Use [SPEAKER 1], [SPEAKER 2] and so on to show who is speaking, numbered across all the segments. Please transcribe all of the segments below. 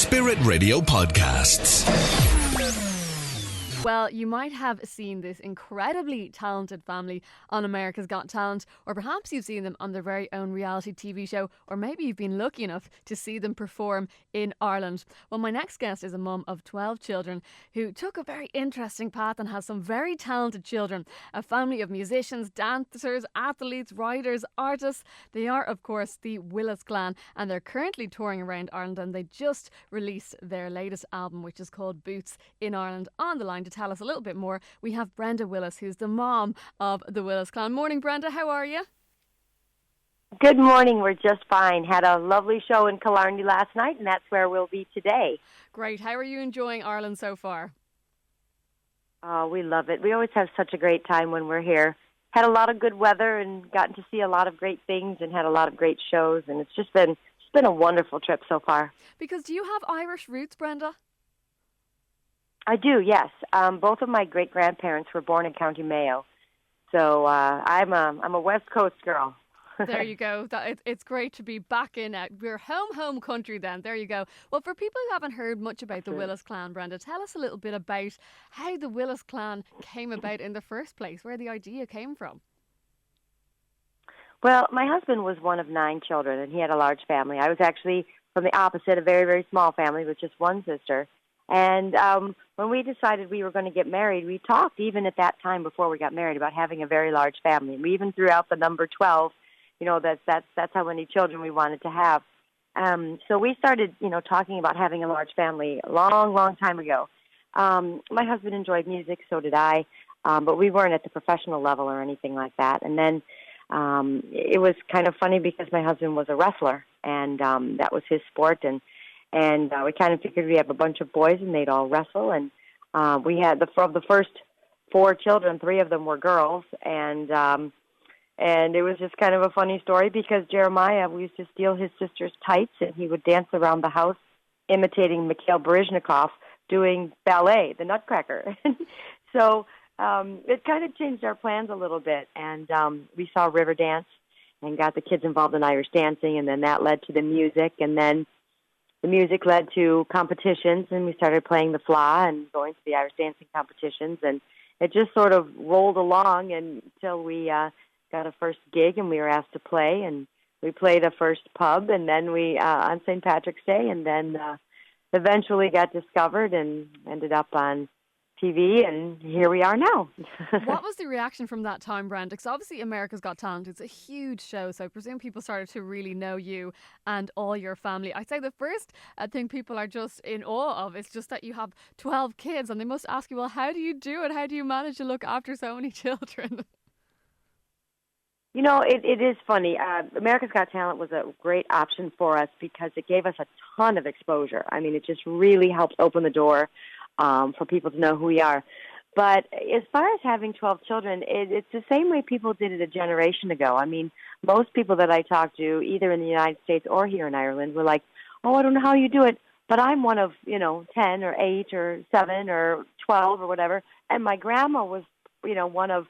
[SPEAKER 1] Spirit Radio podcasts.
[SPEAKER 2] Well, you might have seen this incredibly talented family on America's Got Talent, or perhaps you've seen them on their very own reality TV show, or maybe you've been lucky enough to see them perform in Ireland. Well, my next guest is a mum of 12 children who took a very interesting path and has some very talented children. A family of musicians, dancers, athletes, writers, artists. They are, of course, the Willis clan, and they're currently touring around Ireland, and they just released their latest album, which is called Boots in Ireland. On the line to tell us a little bit more, we have Brenda Willis, who's the mom of the Willis clan. Morning, Brenda. How are you?
[SPEAKER 3] Good morning. We're just fine. Had a lovely show in Killarney last night, and that's where we'll be today.
[SPEAKER 2] Great. How are you enjoying Ireland so far?
[SPEAKER 3] Oh, we love it. We always have such a great time when we're here. Had a lot of good weather and gotten to see a lot of great things and had a lot of great shows, and it's just been a wonderful trip so far.
[SPEAKER 2] Because do you have Irish roots, Brenda?
[SPEAKER 3] I do, yes. Both of my great-grandparents were born in County Mayo, so I'm a West Coast girl.
[SPEAKER 2] There you go. It's great to be back in your home country then. There you go. Well, for people who haven't heard much about the Willis clan, Brenda, tell us a little bit about how the Willis clan came about in the first place, where the idea came from.
[SPEAKER 3] Well, my husband was one of 9 children, and he had a large family. I was actually from the opposite, a very, very small family with just one sister. And when we decided we were going to get married, we talked even at that time before we got married about having a very large family. We even threw out the number 12. You know, that's how many children we wanted to have. So we started, talking about having a large family a long, long time ago. My husband enjoyed music, so did I, but we weren't at the professional level or anything like that. And then it was kind of funny because my husband was a wrestler, and that was his sport, and we kind of figured we'd have a bunch of boys and they'd all wrestle. And we had of the first 4 children, 3 of them were girls, and it was just kind of a funny story because Jeremiah, we used to steal his sister's tights, and he would dance around the house imitating Mikhail Baryshnikov doing ballet, the Nutcracker. So it kind of changed our plans a little bit, and we saw River Dance and got the kids involved in Irish dancing, and then that led to the music, and then the music led to competitions, and we started playing the Fla and going to the Irish dancing competitions, and it just sort of rolled along until we got a first gig, and we were asked to play, and we played a first pub, and then we on St. Patrick's Day, and then eventually got discovered and ended up on TV, and here we are now.
[SPEAKER 2] What was the reaction from that time, Brenda? Because obviously America's Got Talent, it's a huge show, so I presume people started to really know you and all your family. I'd say the first thing people are just in awe of is just that you have 12 kids, and they must ask you, well, how do you do it? How do you manage to look after so many children?
[SPEAKER 3] You know, it is funny. America's Got Talent was a great option for us because it gave us a ton of exposure. I mean, it just really helps open the door for people to know who we are. But as far as having 12 children, it's the same way people did it a generation ago. I mean, most people that I talk to, either in the United States or here in Ireland, were like, oh, I don't know how you do it, but I'm one of, 10 or 8 or 7 or 12 or whatever. And my grandma was, one of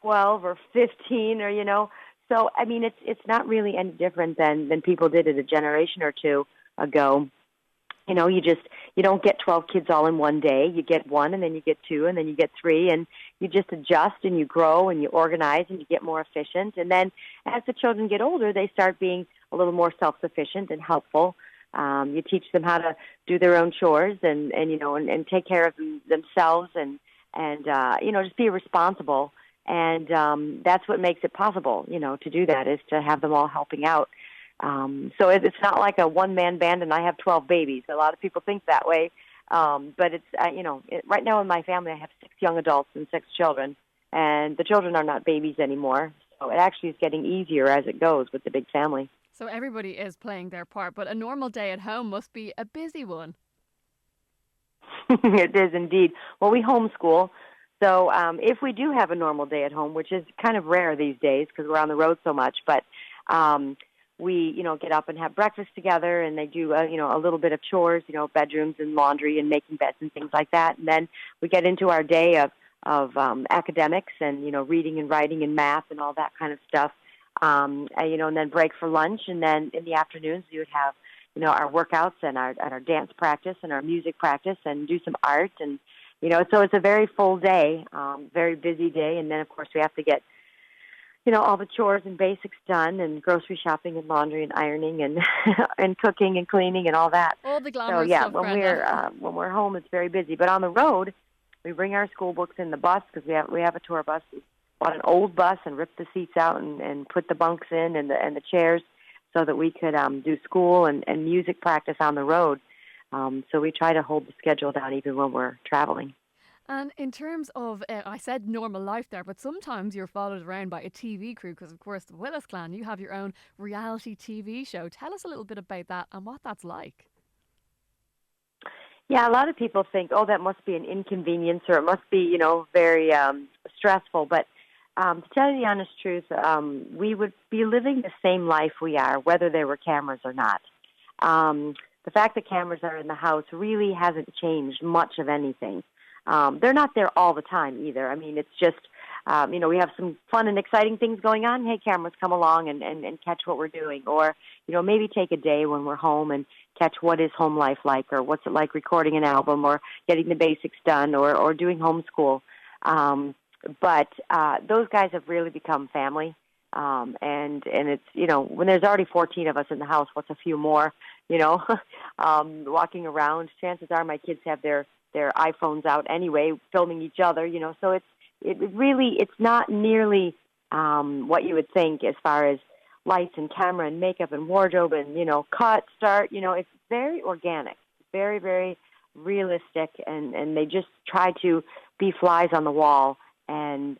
[SPEAKER 3] 12 or 15 or, So, I mean, it's not really any different than people did it a generation or two ago. You don't get 12 kids all in one day. You get 1, and then you get 2, and then you get 3, and you just adjust and you grow and you organize and you get more efficient. And then as the children get older, they start being a little more self-sufficient and helpful. You teach them how to do their own chores and take care of themselves and just be responsible. And that's what makes it possible, to do that, is to have them all helping out. So it's not like a one-man band and I have 12 babies. A lot of people think that way. But it's, right now in my family I have 6 young adults and 6 children. And the children are not babies anymore. So it actually is getting easier as it goes with the big family.
[SPEAKER 2] So everybody is playing their part. But a normal day at home must be a busy one.
[SPEAKER 3] It is indeed. Well, we homeschool. So if we do have a normal day at home, which is kind of rare these days because we're on the road so much, but we, get up and have breakfast together, and they do, a little bit of chores, bedrooms and laundry and making beds and things like that. And then we get into our day of academics and, reading and writing and math and all that kind of stuff. And then break for lunch. And then in the afternoons, we would have, our workouts and our dance practice and our music practice and do some art. And, so it's a very full day, very busy day. And then, of course, we have to get, all the chores and basics done, and grocery shopping and laundry and ironing and and cooking and cleaning and all that.
[SPEAKER 2] All the glamorous
[SPEAKER 3] so, yeah,
[SPEAKER 2] stuff,
[SPEAKER 3] when
[SPEAKER 2] Brenda.
[SPEAKER 3] when we're home, it's very busy. But on the road, we bring our school books in the bus because we have a tour bus. We bought an old bus and ripped the seats out and put the bunks in and the chairs so that we could do school and music practice on the road. So we try to hold the schedule down even when we're traveling.
[SPEAKER 2] And in terms of, I said normal life there, but sometimes you're followed around by a TV crew because, of course, the Willis clan, you have your own reality TV show. Tell us a little bit about that and what that's like.
[SPEAKER 3] Yeah, a lot of people think, oh, that must be an inconvenience or it must be, very stressful. But to tell you the honest truth, we would be living the same life we are, whether there were cameras or not. The fact that cameras are in the house really hasn't changed much of anything. They're not there all the time either. I mean, it's just, we have some fun and exciting things going on. Hey, cameras, come along and catch what we're doing. Or, maybe take a day when we're home and catch what is home life like, or what's it like recording an album, or getting the basics done, or doing homeschool. But those guys have really become family. And it's, when there's already 14 of us in the house, what's a few more, walking around. Chances are my kids have their iPhones out anyway, filming each other, so it's not nearly what you would think as far as lights and camera and makeup and wardrobe and, cut, start, it's very organic, very, very realistic, and they just try to be flies on the wall and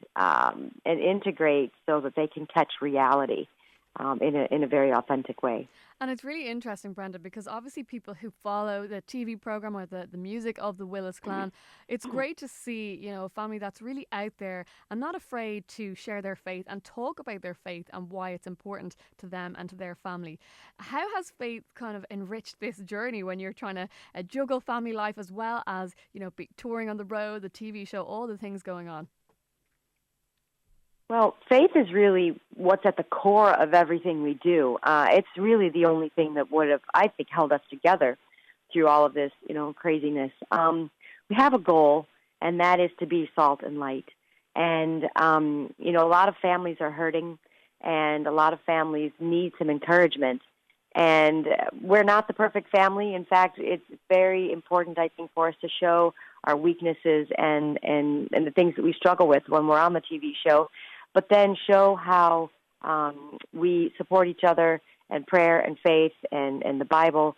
[SPEAKER 3] integrate so that they can catch reality in a very authentic way.
[SPEAKER 2] And it's really interesting, Brenda, because obviously people who follow the TV program or the music of the Willis clan, it's great to see, a family that's really out there and not afraid to share their faith and talk about their faith and why it's important to them and to their family. How has faith kind of enriched this journey when you're trying to juggle family life as well as, touring on the road, the TV show, all the things going on?
[SPEAKER 3] Well, faith is really what's at the core of everything we do. It's really the only thing that would have, I think, held us together through all of this, craziness. We have a goal, and that is to be salt and light. And, a lot of families are hurting, and a lot of families need some encouragement. And we're not the perfect family. In fact, it's very important, I think, for us to show our weaknesses and the things that we struggle with when we're on the TV show, but then show how we support each other, and prayer and faith and the Bible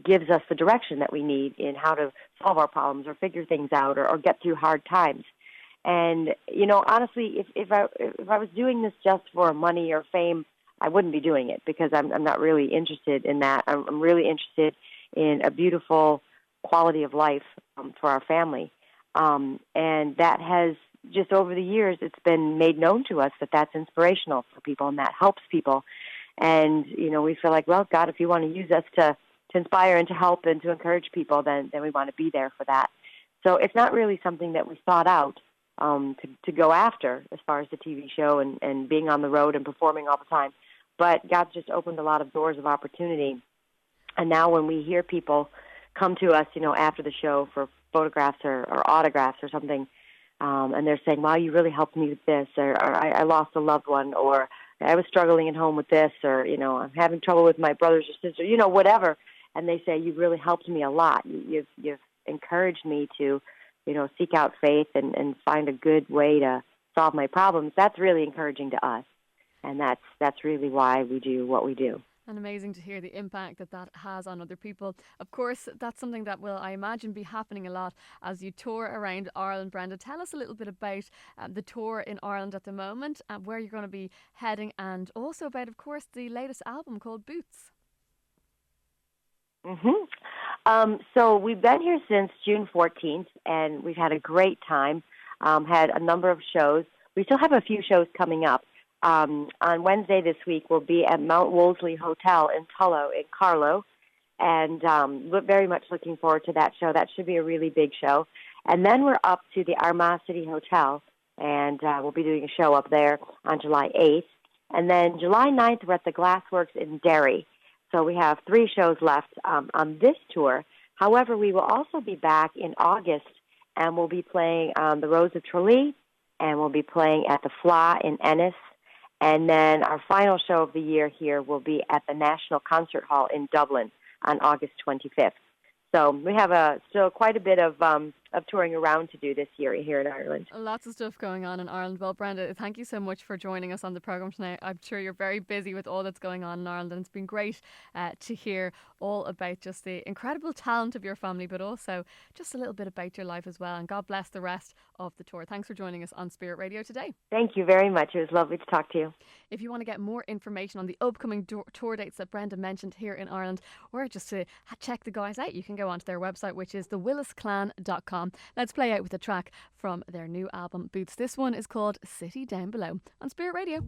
[SPEAKER 3] gives us the direction that we need in how to solve our problems or figure things out or get through hard times. And, honestly, if I was doing this just for money or fame, I wouldn't be doing it because I'm not really interested in that. I'm really interested in a beautiful quality of life for our family. And that has just over the years, it's been made known to us that that's inspirational for people and that helps people. And, we feel like, well, God, if you want to use us to inspire and to help and to encourage people, then we want to be there for that. So it's not really something that we thought out to go after as far as the TV show and being on the road and performing all the time. But God's just opened a lot of doors of opportunity. And now when we hear people come to us, after the show for photographs or autographs or something, and they're saying, wow, you really helped me with this, or I lost a loved one, or I was struggling at home with this, or, I'm having trouble with my brothers or sisters, whatever. And they say, you really helped me a lot. You've encouraged me to, seek out faith and find a good way to solve my problems. That's really encouraging to us. And that's really why we do what we do.
[SPEAKER 2] And amazing to hear the impact that has on other people. Of course, that's something that will, I imagine, be happening a lot as you tour around Ireland. Brenda, tell us a little bit about the tour in Ireland at the moment, and where you're going to be heading, and also about, of course, the latest album called Boots.
[SPEAKER 3] So we've been here since June 14th, and we've had a great time, had a number of shows. We still have a few shows coming up. On Wednesday this week, we'll be at Mount Wolseley Hotel in Tullow in Carlow, and we're very much looking forward to that show. That should be a really big show. And then we're up to the Armagh City Hotel, and we'll be doing a show up there on July 8th. And then July 9th, we're at the Glassworks in Derry. So we have 3 shows left on this tour. However, we will also be back in August, and we'll be playing the Rose of Tralee, and we'll be playing at the Fla in Ennis. And then our final show of the year here will be at the National Concert Hall in Dublin on August 25th. So we have still quite a bit of touring around to do this year here in Ireland.
[SPEAKER 2] Lots of stuff going on in Ireland. Well, Brenda, thank you so much for joining us on the programme tonight. I'm sure you're very busy with all that's going on in Ireland, and it's been great to hear all about just the incredible talent of your family, but also just a little bit about your life as well. And God bless the rest of the tour. Thanks for joining us on Spirit Radio today.
[SPEAKER 3] Thank you very much. It was lovely to talk to you.
[SPEAKER 2] If you want to get more information on the upcoming tour dates that Brenda mentioned here in Ireland, or just to check the guys out, you can go onto their website, which is thewillisclan.com. Let's play out with a track from their new album, Boots. This one is called City Down Below on Spirit Radio.